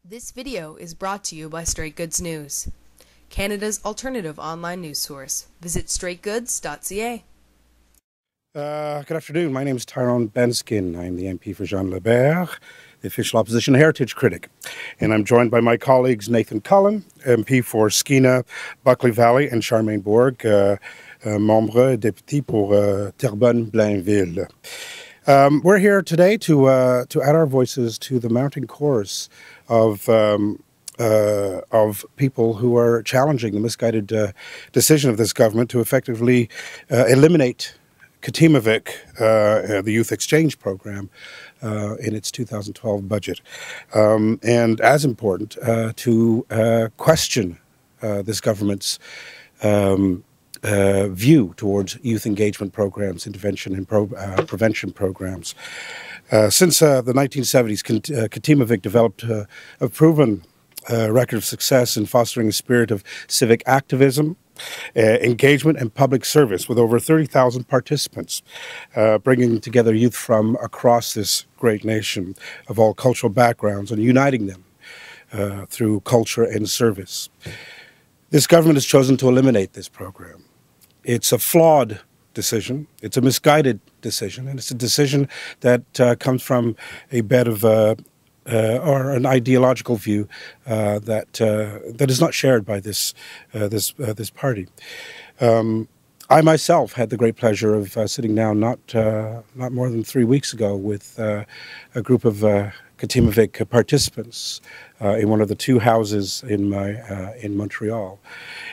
This video is brought to you by Straight Goods News, Canada's alternative online news source. Visit straightgoods.ca. Good afternoon. My name is Tyrone Benskin. I'm the MP for Jean Lebert, the official opposition heritage critic. And I'm joined by my colleagues Nathan Cullen, MP for Skeena, Buckley Valley, and Charmaine-Bourg, membre député pour Terrebonne-Blainville. We're here today to add our voices to the mounting chorus of people who are challenging the misguided decision of this government to effectively eliminate Katimavik, the youth exchange program, in its 2012 budget. And as important, to question this government's view towards youth engagement programs, intervention and prevention programs. Since the 1970s, Katimavik developed a proven record of success in fostering a spirit of civic activism, engagement and public service with over 30,000 participants, bringing together youth from across this great nation of all cultural backgrounds and uniting them through culture and service. This government has chosen to eliminate this program. It's a flawed decision, it's a misguided decision, and it's a decision that comes from a bed of or an ideological view that is not shared by this party. I myself had the great pleasure of sitting down not more than 3 weeks ago with a group of Katimavik participants in one of the two houses in Montreal,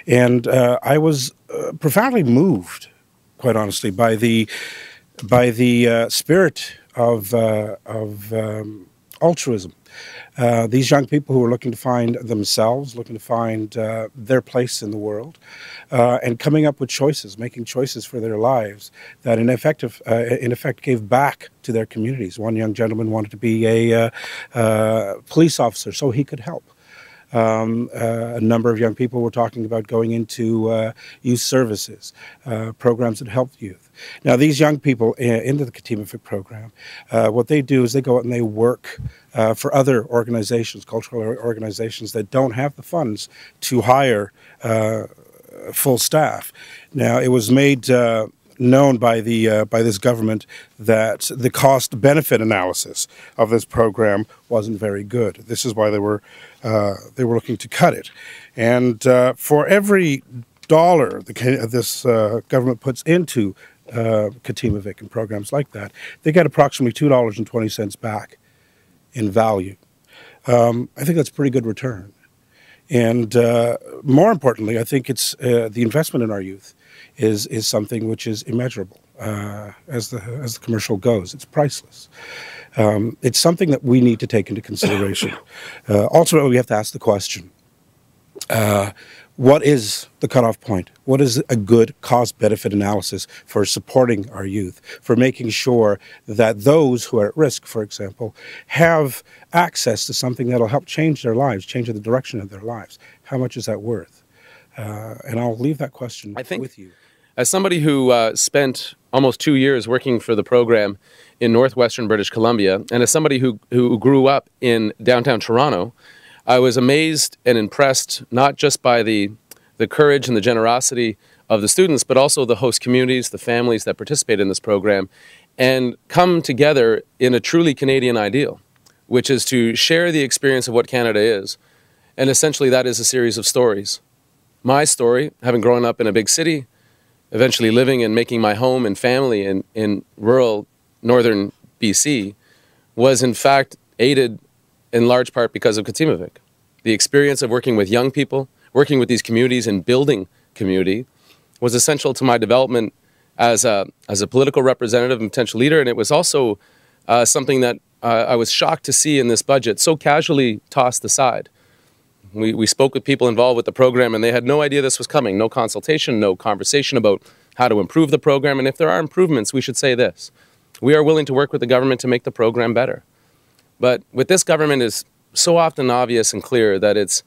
and I was profoundly moved, quite honestly, by the spirit of altruism. These young people who are looking to find themselves, looking to find their place in the world, and coming up with choices, making choices for their lives that in effect gave back to their communities. One young gentleman wanted to be a police officer so he could help. A number of young people were talking about going into youth services, programs that help youth. Now, these young people into the Katimavik program, what they do is they go out and they work for other organizations, cultural organizations that don't have the funds to hire full staff. Now, it was made known by this government that the cost-benefit analysis of this program wasn't very good. This is why they were looking to cut it. And for every dollar this government puts into Katimavik and programs like that, they get approximately $2.20 back in value. I think that's a pretty good return. And more importantly, I think it's the investment in our youth is something which is immeasurable. As the commercial goes, it's priceless. It's something that we need to take into consideration. Ultimately, we have to ask the question: what is the cutoff point? What is a good cost-benefit analysis for supporting our youth, for making sure that those who are at risk, for example, have access to something that will help change their lives, change the direction of their lives? How much is that worth? And I'll leave that question with you. As somebody who spent almost 2 years working for the program in northwestern British Columbia, and as somebody who grew up in downtown Toronto, I was amazed and impressed not just by the courage and the generosity of the students, but also the host communities, the families that participate in this program, and come together in a truly Canadian ideal, which is to share the experience of what Canada is. And essentially that is a series of stories. My story, having grown up in a big city, eventually living and making my home and family in rural northern BC, was in fact aided in large part because of Katimavik. The experience of working with young people, working with these communities and building community was essential to my development as a political representative and potential leader, and it was also something that I was shocked to see in this budget so casually tossed aside. We spoke with people involved with the program, and they had no idea this was coming. No consultation, no conversation about how to improve the program. And if there are improvements, we should say this: we are willing to work with the government to make the program better. But with this government, is so often obvious and clear that it's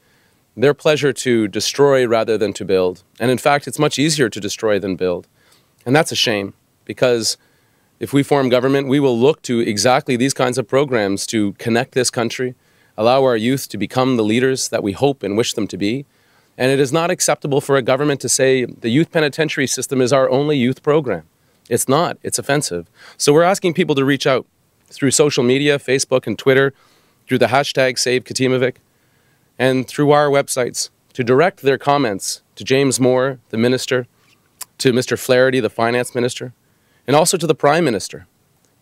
their pleasure to destroy rather than to build. And in fact, it's much easier to destroy than build. And that's a shame, because if we form government, we will look to exactly these kinds of programs to connect this country, allow our youth to become the leaders that we hope and wish them to be. And it is not acceptable for a government to say the youth penitentiary system is our only youth program. It's not. It's offensive. So we're asking people to reach out through social media, Facebook and Twitter, through the hashtag Save Katimavik, and through our websites to direct their comments to James Moore, the minister, to Mr. Flaherty, the finance minister, and also to the Prime Minister,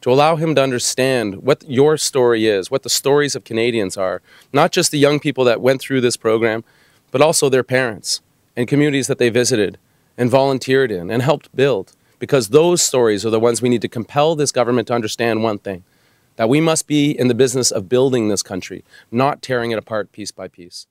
to allow him to understand what your story is, what the stories of Canadians are, not just the young people that went through this program, but also their parents and communities that they visited and volunteered in and helped build. Because those stories are the ones we need to compel this government to understand one thing, that we must be in the business of building this country, not tearing it apart piece by piece.